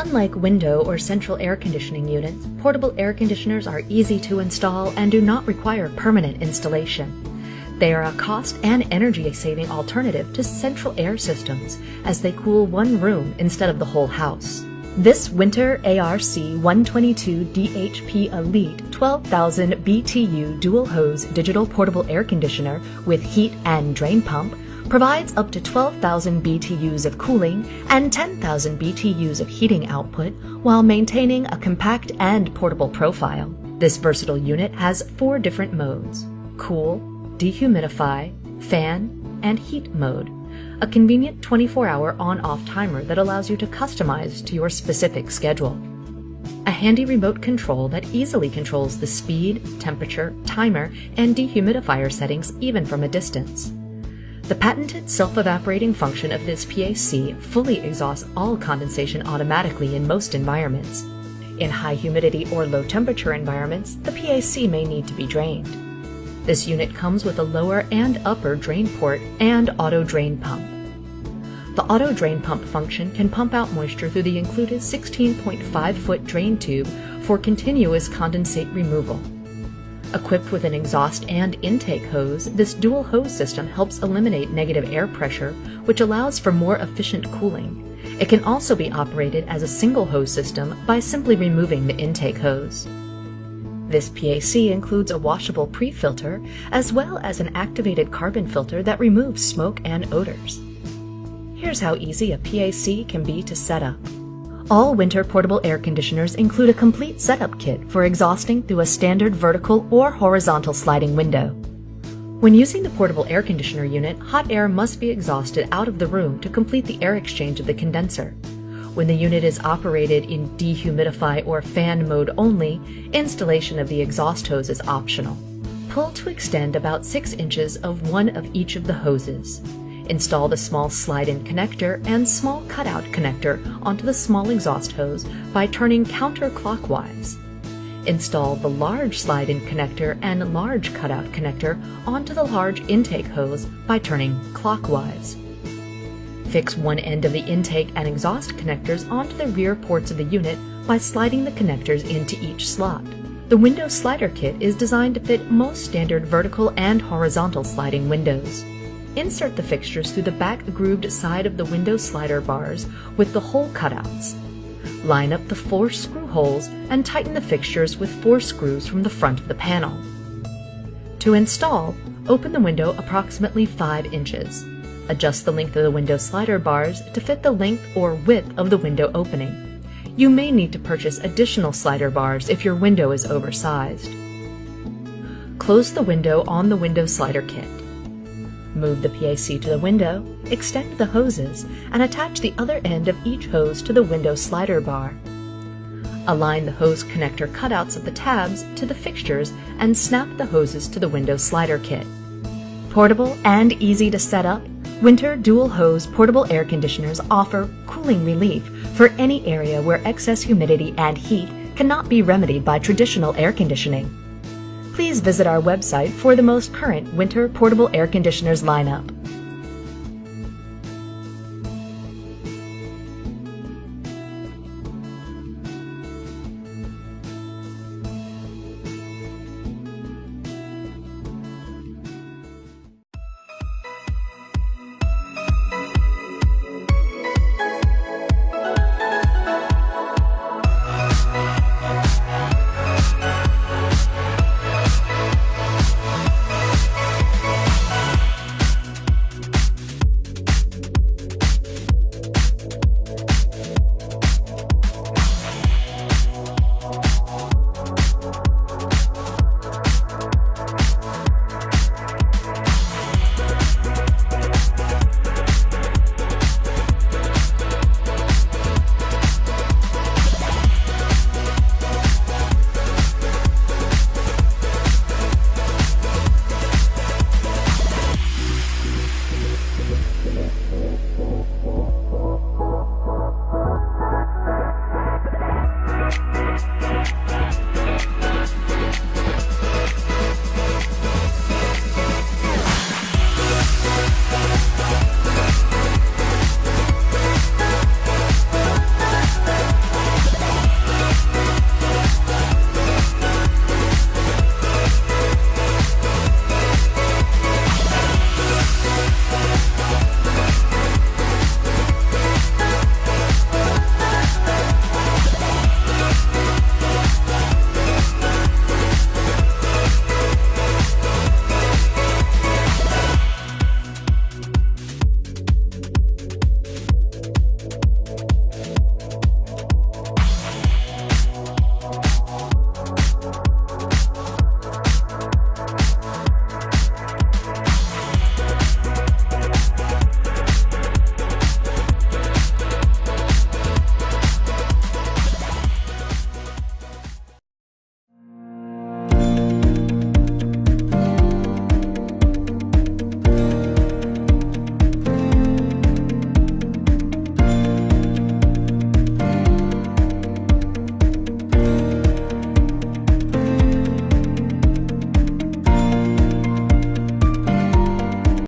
Unlike window or central air conditioning units, portable air conditioners are easy to install and do not require permanent installation. They are a cost and energy-saving alternative to central air systems, as they cool one room instead of the whole house. This Whynter ARC122 DHP Elite 12,000 BTU dual-hose digital portable air conditioner with heat and drain pump provides up to 12,000 BTUs of cooling and 10,000 BTUs of heating output while maintaining a compact and portable profile. This versatile unit has 4 different modes: cool, dehumidify, fan, and heat mode. A convenient 24-hour on-off timer that allows you to customize to your specific schedule. A handy remote control that easily controls the speed, temperature, timer, and dehumidifier settings even from a distance. The patented self-evaporating function of this PAC fully exhausts all condensation automatically in most environments. In high humidity or low temperature environments, the PAC may need to be drained. This unit comes with a lower and upper drain port and auto drain pump. The auto drain pump function can pump out moisture through the included 16.5-foot drain tube for continuous condensate removal. Equipped with an exhaust and intake hose, this dual hose system helps eliminate negative air pressure, which allows for more efficient cooling. It can also be operated as a single hose system by simply removing the intake hose. This PAC includes a washable pre-filter as well as an activated carbon filter that removes smoke and odors. Here's how easy a PAC can be to set up. All Whynter portable air conditioners include a complete setup kit for exhausting through a standard vertical or horizontal sliding window. When using the portable air conditioner unit, hot air must be exhausted out of the room to complete the air exchange of the condenser. When the unit is operated in dehumidify or fan mode only, installation of the exhaust hose is optional. Pull to extend about 6 inches of one of each of the hoses. Install the small slide-in connector and small cutout connector onto the small exhaust hose by turning counterclockwise. Install the large slide-in connector and large cutout connector onto the large intake hose by turning clockwise. Fix one end of the intake and exhaust connectors onto the rear ports of the unit by sliding the connectors into each slot. The window slider kit is designed to fit most standard vertical and horizontal sliding windows. Insert the fixtures through the back grooved side of the window slider bars with the hole cutouts. Line up the 4 screw holes and tighten the fixtures with 4 screws from the front of the panel. To install, open the window approximately 5 inches. Adjust the length of the window slider bars to fit the length or width of the window opening. You may need to purchase additional slider bars if your window is oversized. Close the window on the window slider kit. Move the PAC to the window, extend the hoses, and attach the other end of each hose to the window slider bar. Align the hose connector cutouts of the tabs to the fixtures and snap the hoses to the window slider kit. Portable and easy to set up, Whynter dual hose portable air conditioners offer cooling relief for any area where excess humidity and heat cannot be remedied by traditional air conditioning. Please visit our website for the most current Whynter portable air conditioners lineup.